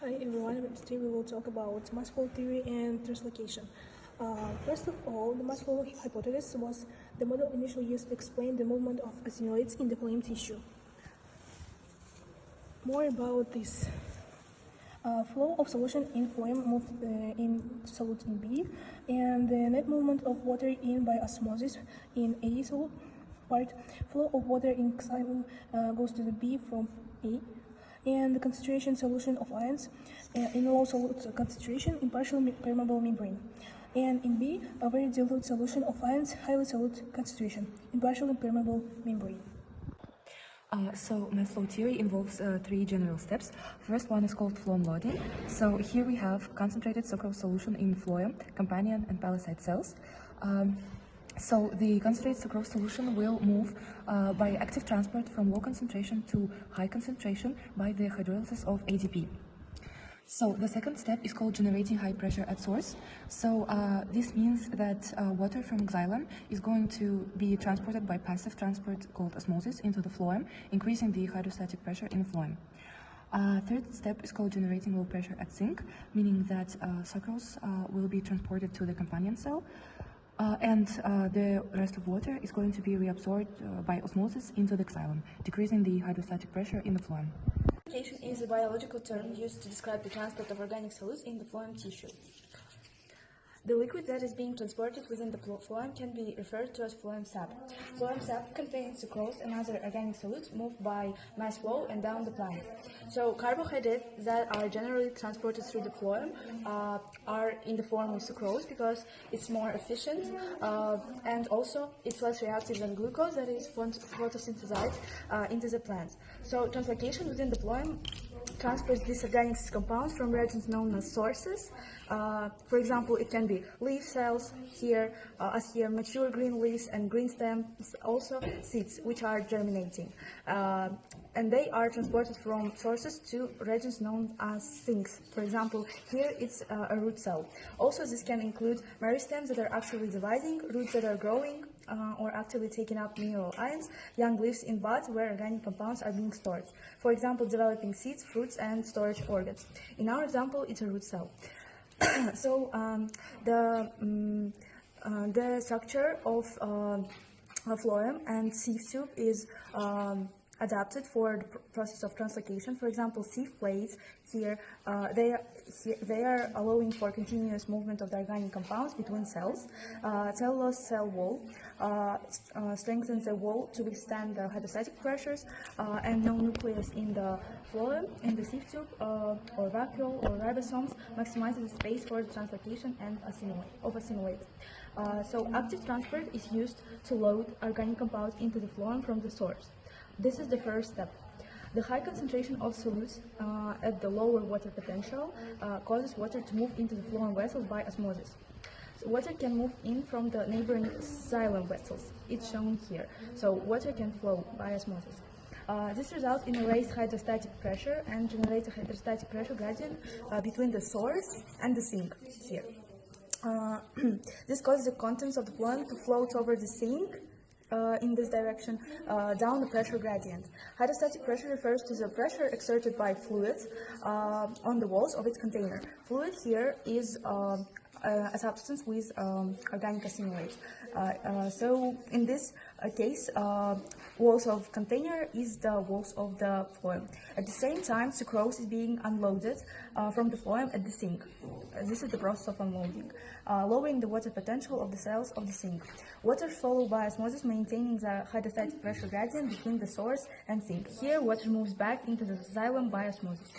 Hi everyone, today we will talk about mass flow theory and translocation. First of all, the mass flow hypothesis was the model initially used to explain the movement of acinoids in the phloem tissue. More about this. Flow of solution in phloem moved in solute in B, and the net movement of water in by osmosis in A solute part. Flow of water in xylem goes to the B from A, and the concentration solution of ions in low solute concentration in partially permeable membrane. And in B, a very dilute solution of ions, highly solute concentration in partially permeable membrane. So mass flow theory involves three general steps. First one is called phloem loading. So here we have concentrated sucrose solution in phloem, companion and palisade cells. So the concentrated sucrose solution will move by active transport from low concentration to high concentration by the hydrolysis of ADP. So the second step is called generating high pressure at source. So this means that water from xylem is going to be transported by passive transport called osmosis into the phloem, increasing the hydrostatic pressure in the phloem. Third step is called generating low pressure at sink, meaning that sucrose will be transported to the companion cell, and the rest of water is going to be reabsorbed by osmosis into the xylem, decreasing the hydrostatic pressure in the phloem. Translocation is a biological term used to describe the transport of organic solutes in the phloem tissue. The liquid that is being transported within the phloem can be referred to as phloem sap. Phloem sap contains sucrose and other organic solutes moved by mass flow and down the plant. So carbohydrates that are generally transported through the phloem are in the form of sucrose because it's more efficient and also it's less reactive than glucose that is photosynthesized into the plants. So translocation within the phloem transports these organic compounds from regions known as sources. For example, it can be leaf cells here, as here mature green leaves and green stems, also seeds which are germinating. And they are transported from sources to regions known as sinks. For example, here it's a root cell. Also, this can include meristems that are actually dividing, roots that are growing or actively taking up mineral ions, young leaves in buds where organic compounds are being stored. For example, developing seeds, fruits, and storage organs. In our example, it's a root cell. So the structure of phloem and sieve tube is adapted for the process of translocation. For example, sieve plates here, they are allowing for continuous movement of the organic compounds between cells. Cellulose cell wall strengthens the wall to withstand the hydrostatic pressures, and no nucleus in the phloem, in the sieve tube or vacuole or ribosomes maximizes the space for the translocation and assimilate. So active transport is used to load organic compounds into the phloem from the source. This is the first step. The high concentration of solutes at the lower water potential causes water to move into the phloem vessels by osmosis. So water can move in from the neighboring xylem vessels. It's shown here. So water can flow by osmosis. This results in a raised hydrostatic pressure and generates a hydrostatic pressure gradient between the source and the sink here. This causes the contents of the phloem to float over the sink in this direction down the pressure gradient. Hydrostatic pressure refers to the pressure exerted by fluids on the walls of its container. Fluid here is a substance with organic assimilate. So in this case, walls of container is the walls of the phloem. At the same time, sucrose is being unloaded from the phloem at the sink. This is the process of unloading, lowering the water potential of the cells of the sink. Water followed by osmosis, maintaining the hydrostatic pressure gradient between the source and sink. Here, water moves back into the xylem by osmosis.